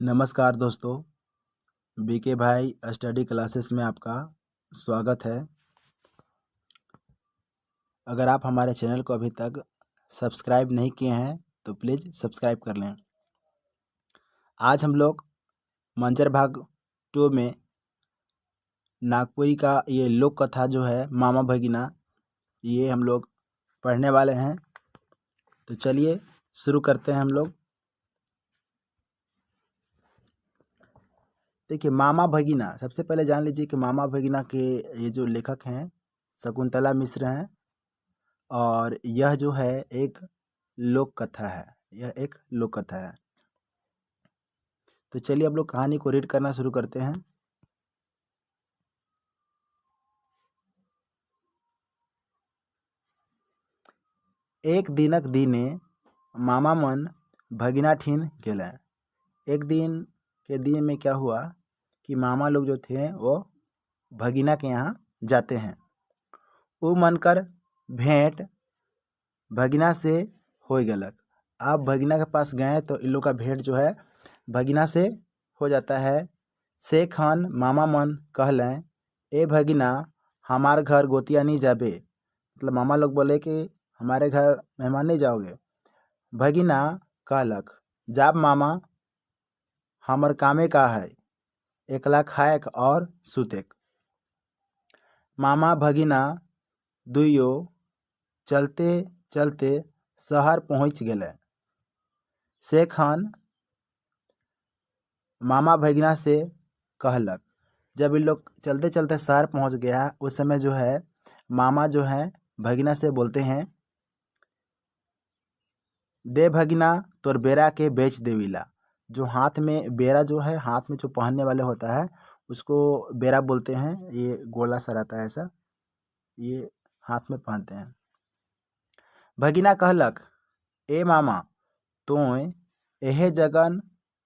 नमस्कार दोस्तों, बीके भाई स्टडी क्लासेस में आपका स्वागत है। अगर आप हमारे चैनल को अभी तक सब्सक्राइब नहीं किए हैं तो प्लीज़ सब्सक्राइब कर लें। आज हम लोग मंजर भाग 2 में नागपुरी का ये लोक कथा जो है मामा भगीना, ये हम लोग पढ़ने वाले हैं। तो चलिए शुरू करते हैं हम लोग। देखिए, मामा भगीना, सबसे पहले जान लीजिए कि मामा भगीना के ये जो लेखक हैं शकुंतला मिश्र हैं और यह जो है एक लोक कथा है। यह एक लोक कथा है। तो चलिए अब लोग कहानी को रीड करना शुरू करते हैं। एक दिनक दिने मामा मन भगिना ठीन गेले। एक दिन के दिन में क्या हुआ कि मामा लोग जो थे वो भगिना के यहाँ जाते हैं। वो मनकर भेंट भगिना से हो गलक। आप भगिना के पास गए तो इन लोग का भेंट जो है भगिना से हो जाता है। से खान मामा मन कहलें, ए भगिना हमार घर गोतिया नहीं जाबे। मतलब मामा लोग बोले कि हमारे घर मेहमान नहीं जाओगे। भगिना कहलक, जाब मामा, हमर कामे का है, एकला खाएक और सुतेक। मामा भगिना दुइयो चलते चलते शहर पहुँच गए। से खान मामा भगिना से कहलक, जब इन लोग चलते चलते शहर पहुंच गया उस समय जो है मामा जो है भगिना से बोलते हैं, दे भगिना तोर बेरा के बेच देविला। जो हाथ में बेरा जो है, हाथ में जो पहनने वाले होता है उसको बेरा बोलते हैं। ये गोला सा रहता है ऐसा, ये हाथ में पहनते हैं। भगिना कहलक, ए मामा तोय एहे जगन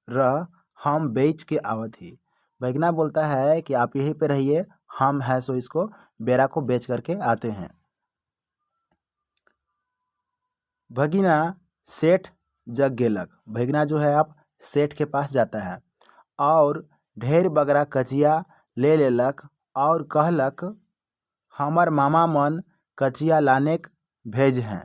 रह, हम बेच के आवत ही। भगिना बोलता है कि आप यहीं पे रहिए, हम है सो इसको बेरा को बेच करके आते हैं। भगिना सेठ जग गेलक। भगिना जो है आप सेठ के पास जाता है और ढेर बगरा कचिया ले लेलक और कहलक, हमर मामा मन कचिया लाने भेज हैं।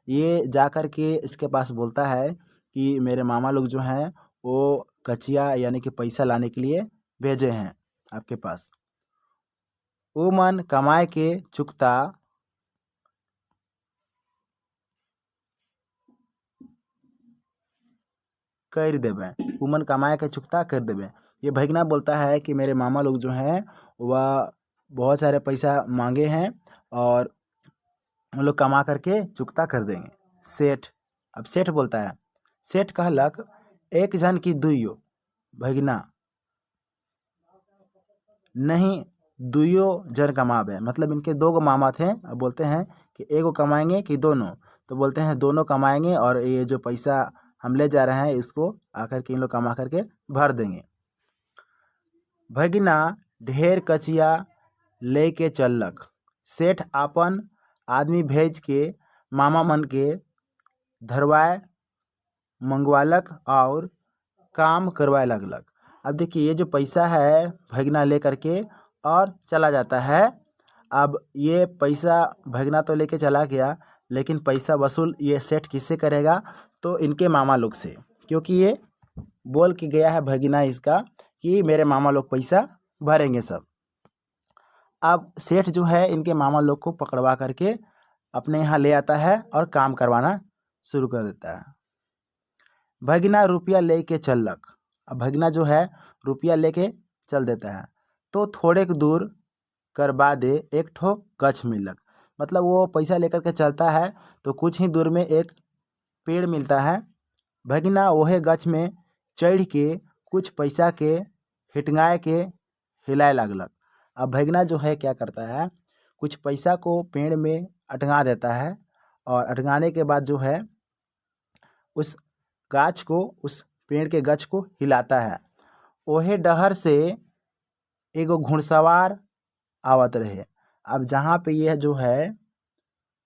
ये जाकर के इसके पास बोलता है कि मेरे मामा लोग जो हैं वो कचिया यानी कि पैसा लाने के लिए भेजे हैं आपके पास। वो मन कमाए के चुकता कर देवें। उमन कमाए के चुकता कर देवें। ये भगना बोलता है कि मेरे मामा लोग जो हैं वह बहुत सारे पैसा मांगे हैं और हम लोग कमा करके चुकता कर देंगे। सेठ, अब सेठ बोलता है, सेठ कहलक, एक जन की दुइयो। भगना नहीं, दुइयो जन कमावे, मतलब इनके दो गो मामा थे। अब बोलते हैं कि एगो कमाएंगे कि दोनों, तो बोलते हैं दोनों कमाएंगे और ये जो पैसा हम ले जा रहे हैं इसको आकर के इन लोग कमा करके भर देंगे। भगिना ढेर कचिया ले के चललक। सेठ आपन आदमी भेज के मामा मन के धरवाए मंगवालक और काम करवाए लगलक। अब देखिए, ये जो पैसा है भगना ले करके और चला जाता है। अब ये पैसा भगना तो लेके चला गया, लेकिन पैसा वसूल ये सेठ किससे करेगा? तो इनके मामा लोग से, क्योंकि ये बोल के गया है भगना इसका कि मेरे मामा लोग पैसा भरेंगे सब। अब सेठ जो है इनके मामा लोग को पकड़वा करके अपने यहाँ ले आता है और काम करवाना शुरू कर देता है। भगना रुपया ले के चललक। अब भगना जो है रुपया लेके चल देता है। तो थोड़े दूर कर बादे एक ठो गछ मिलक। मतलब वो पैसा लेकर के चलता है तो कुछ ही दूर में एक पेड़ मिलता है। भगना वह गछ में चढ़ के कुछ पैसा के हिटंगाए के हिलाए लगलक। अब भगना जो है क्या करता है, कुछ पैसा को पेड़ में अटंगा देता है और अटंगाने के बाद जो है उस गाछ को, उस पेड़ के गछ को हिलाता है। ओहे डहर से एगो घुड़सवार आवत रहे। अब जहाँ पे यह जो है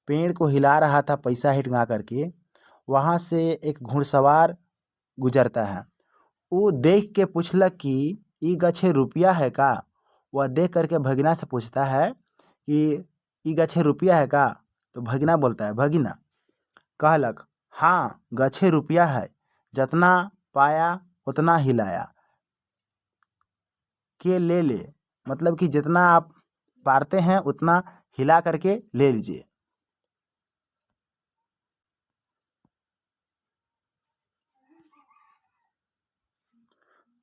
पेड़ को हिला रहा था पैसा हिटंगा करके, वहाँ से एक घुड़सवार गुजरता है। ऊ देख के पूछलक कि ई गछे रुपया है का। वह देख करके भगिना से पूछता है कि ई गछे रुपया है का। तो भगिना बोलता है, भगिना कहलक, हाँ गछे रुपया है, जितना पाया उतना हिलाया। के ले ले, मतलब कि जितना आप पारते हैं उतना हिला करके ले लीजिए।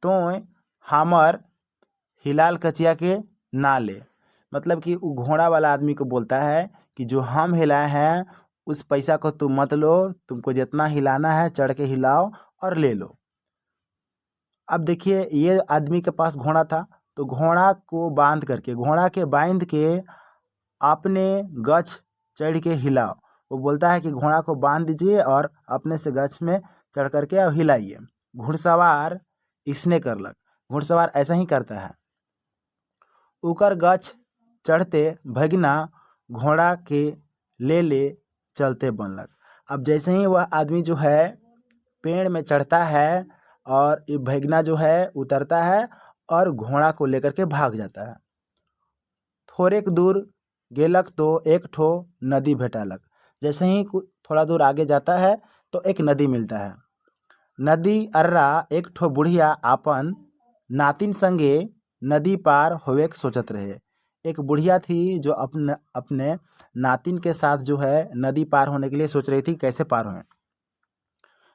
तो हमर हिलाल कचिया के ना ले, मतलब कि वो घोड़ा वाला आदमी को बोलता है कि जो हम हिलाए हैं उस पैसा को तुम मत लो, तुमको जितना हिलाना है चढ़ के हिलाओ और ले लो। अब देखिए ये आदमी के पास घोड़ा था, तो घोड़ा को बांध करके, घोड़ा के बांध के अपने गछ चढ़ के हिलाओ। वो बोलता है कि घोड़ा को बांध दीजिए और अपने से गछ में चढ़ करके अब हिलाइए। घुड़सवार इसने करलक, घुड़सवार ऐसा ही करता है। ऊकर गछ चढ़ते भगिना घोड़ा के ले चलते बनलक। अब जैसे ही वह आदमी जो है पेड़ में चढ़ता है और ये भगिना जो है उतरता है और घोड़ा को लेकर के भाग जाता है। थोड़े दूर गेलक तो एक ठो नदी भेटालक। जैसे ही थोड़ा दूर आगे जाता है तो एक नदी मिलता है। नदी अर्रा एक ठो बुढ़िया आपन नातिन संगे नदी पार होवे के सोचत रहे। एक बुढ़िया थी जो अपने नातिन के साथ जो है नदी पार होने के लिए सोच रही थी कैसे पार होए।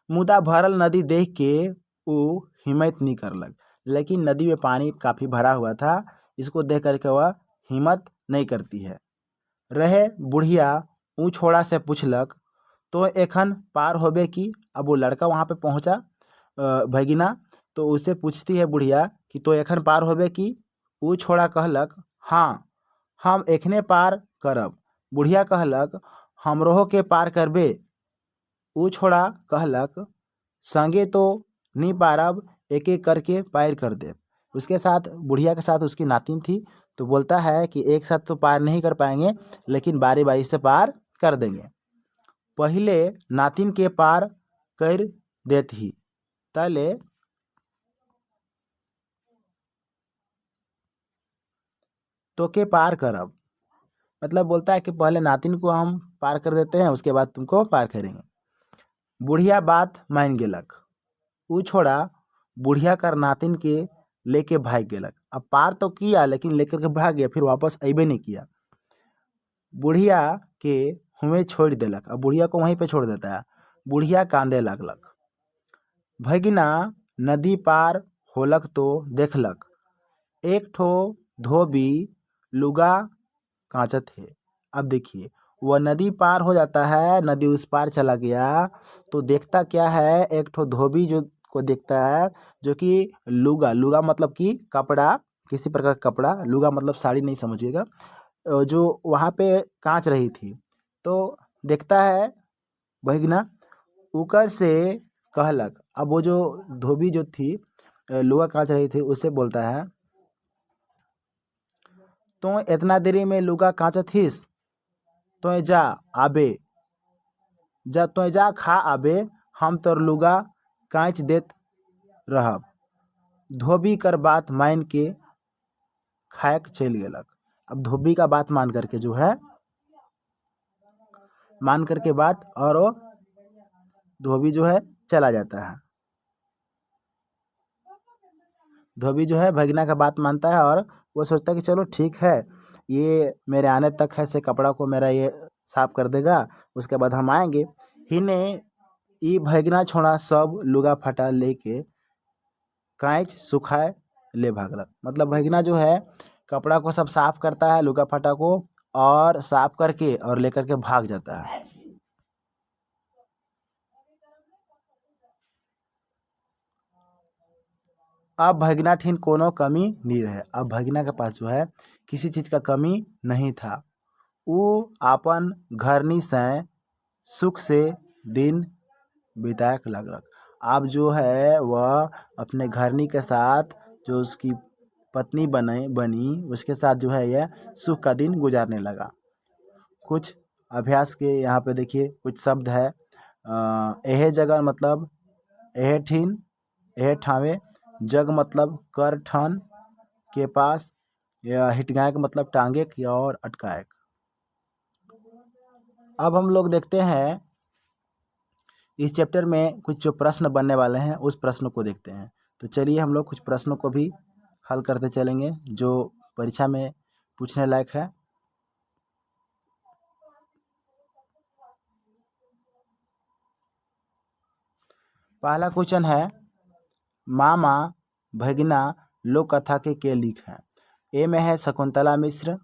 मुदा भरल नदी देख के वो हिम्मत नहीं करलक, लेकिन नदी में पानी काफ़ी भरा हुआ था, इसको देख करके वह हिम्मत नहीं करती है। रहे बुढ़िया ऊ छोड़ा से पूछलक, तो एखन पार होबे की। अब वो लड़का वहाँ पे पहुँचा भगिना, तो उससे पूछती है बुढ़िया कि तो एखन पार होबे की। ऊ छोड़ा कहलक, हाँ हम एखने पार करब। बुढ़िया कहलक, हमरोहो के पार करबे। ऊ छोड़ा कहलक, संगे तो नहीं पारब, एक एक करके पार कर दे। उसके साथ बुढ़िया के साथ उसकी नातिन थी, तो बोलता है कि एक साथ तो पार नहीं कर पाएंगे, लेकिन बारी बारी से पार कर देंगे। पहले नातिन के पार कर देत ही तले तो के पार करब। मतलब बोलता है कि पहले नातिन को हम पार कर देते हैं, उसके बाद तुमको पार करेंगे। बुढ़िया बात मान गेलक। ऊ छोड़ा बुढ़िया कर नातिन के लेके भाग गेलक। अब पार तो किया लेकिन लेकर के भाग गया, फिर वापस अबे नहीं किया। बुढ़िया के हुए छोड़ देलक। अब बुढ़िया को वहीं पे छोड़ देता है। बुढ़िया कांदे लगलक। भगिना नदी पार होलक तो देखलक एक ठो धोबी लुगा कांचत है। अब देखिए वह नदी पार हो जाता है, नदी उस पार चला गया, तो देखता क्या है, एक ठो धोबी जो को देखता है, जो कि लुगा, लुगा मतलब कि कपड़ा, किसी प्रकार का कपड़ा, लुगा मतलब साड़ी नहीं समझिएगा, जो वहाँ पे कांच रही थी। तो देखता है भगिना, ऊपर से कहलक। अब वो जो धोबी जो थी, लुगा कांच रही थी, उससे बोलता है, तो इतना देरी में लुगा कांचत थिस, तो जा आबे, जा तो जा खा आबे, हम तोर लुगा कांच देत रहब। धोबी कर बात मान के खायक चल गेलक। अब धोबी का बात मान करके जो है, मान करके बात, और वो धोबी जो है चला जाता है। धोबी जो है भगिना का बात मानता है और वो सोचता है कि चलो ठीक है, ये मेरे आने तक है से कपड़ा को मेरा ये साफ कर देगा, उसके बाद हम आएंगे। हिने ई भगिना छोड़ा सब लुगा फटा लेके कांच सुखाए ले भागलक। मतलब भगिना जो है कपड़ा को सब साफ करता है, लुगा फटा को, और साफ करके और लेकर के भाग जाता है। अब भगिना ठीन कोनो कमी नहीं रहे। अब भगिना के पास जो है किसी चीज़ का कमी नहीं था। वो अपन घरनी से सुख से दिन बिताए लगलक। अब जो है वह अपने घरनी के साथ, जो उसकी पत्नी बनी उसके साथ जो है यह सुख का दिन गुजारने लगा। कुछ अभ्यास के यहाँ पे देखिए कुछ शब्द है। एहे जगह मतलब एहे ठीन, एहे ठावे, जग मतलब कर ठन के पास, या हिटगाए का मतलब टांगे की और अटकाए। अब हम लोग देखते हैं इस चैप्टर में कुछ जो प्रश्न बनने वाले हैं उस प्रश्न को देखते हैं। तो चलिए हम लोग कुछ प्रश्नों को भी हल करते चलेंगे जो परीक्षा में पूछने लायक है। पहला क्वेश्चन है, मामा भगिना लोक कथा के लिख हैं। ए में है शकुंतला मिश्र,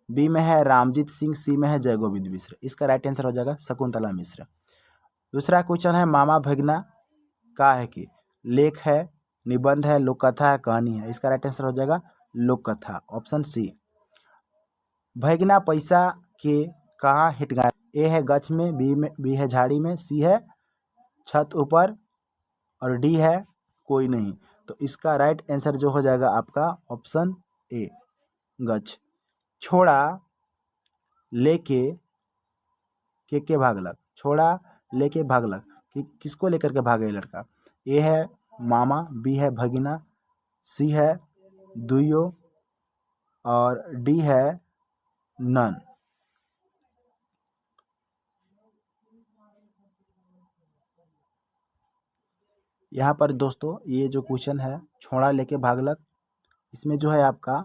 बी में है रामजीत सिंह, सी में है जय गोविंद मिश्र। इसका राइट आंसर हो जाएगा शकुंतला मिश्र। दूसरा क्वेश्चन है, मामा भगिना का है कि लेख है, निबंध है, लोक कथा है, कहानी है। इसका राइट आंसर हो जाएगा लोक कथा, ऑप्शन सी। भगिना पैसा के कहाँ हिट गए। ए है गछ में, बी है झाड़ी में, सी है छत ऊपर और डी है कोई नहीं। तो इसका राइट आंसर जो हो जाएगा आपका ऑप्शन ए, गछ। छोड़ा लेके के भागलक, छोड़ा लेके भागलक कि किसको लेकर के भागे लड़का। ए है मामा, बी है भगिना, सी है दुइयो और डी है नन। यहाँ पर दोस्तों ये जो क्वेश्चन है छोड़ा लेके भागलक, इसमें जो है आपका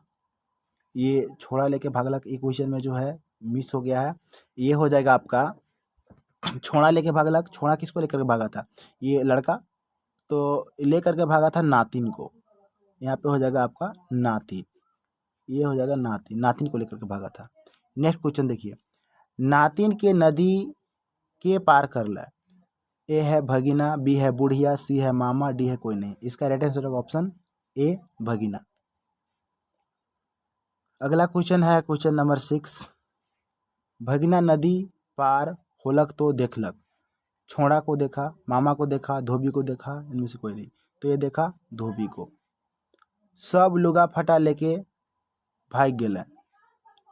ये छोड़ा लेके भागलक ये क्वेश्चन में जो है मिस हो गया है। ये हो जाएगा आपका छोड़ा लेके भागलक। छोड़ा किसको लेकर के भागा था, ये लड़का तो लेकर के भागा था नातिन को। यहाँ पे हो जाएगा आपका नातिन, ये हो जाएगा नातिन, नातिन को लेकर के भागा था। नेक्स्ट क्वेश्चन देखिए, नातिन के नदी के पार कर ला। ए है भगिना, बी है बुढ़िया, सी है मामा, डी है कोई नहीं। इसका राइट आंसर होगा ऑप्शन ए, भगिना। अगला क्वेश्चन है क्वेश्चन नंबर 6, भगिना नदी पार होलक तो देखलक। छोड़ा को देखा, मामा को देखा, धोबी को देखा, इनमें से कोई नहीं। तो ये देखा धोबी को। सब लुगा फटा लेके भाग गेल।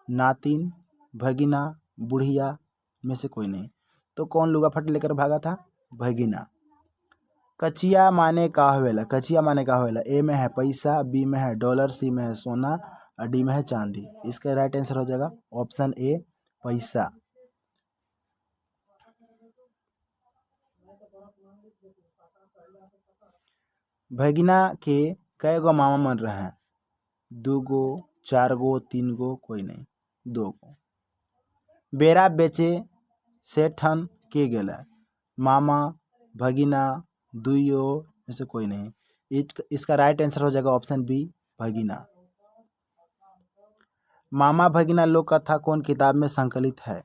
नातिन, भगिना, बुढ़िया में से कोई नहीं। तो कौन लुगा फटा लेकर भागा था, भगिना। कचिया माने का होवेला, कचिया माने का होवेला। ए में है पैसा, बी में है डॉलर, सी में है सोना और डी में है चांदी। इसका राइट आंसर हो जाएगा ऑप्शन ए, पैसा। भगिना के कई गो मामा मन रहे हैं, 2 गो, 4 गो, 3 गो, कोई नहीं, 2 गो। बेरा बेचे से ठन के गेला। मामा, भगिना, दुइयो में से कोई नहीं। इसका राइट आंसर हो जाएगा ऑप्शन बी, भगिना। मामा भगिना लोक कथा कौन किताब में संकलित है।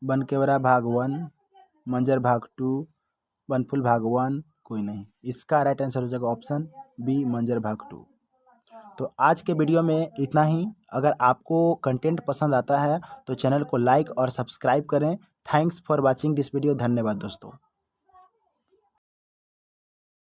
बनकेवरा भाग 1, मंजर भाग 2, बनफुल भाग 1, कोई नहीं। इसका राइट आंसर हो जाएगा ऑप्शन बी, मंजर भाग 2। तो आज के वीडियो में इतना ही। अगर आपको कंटेंट पसंद आता है तो चैनल को लाइक और सब्सक्राइब करें। Thanks for watching this video. धन्यवाद दोस्तों।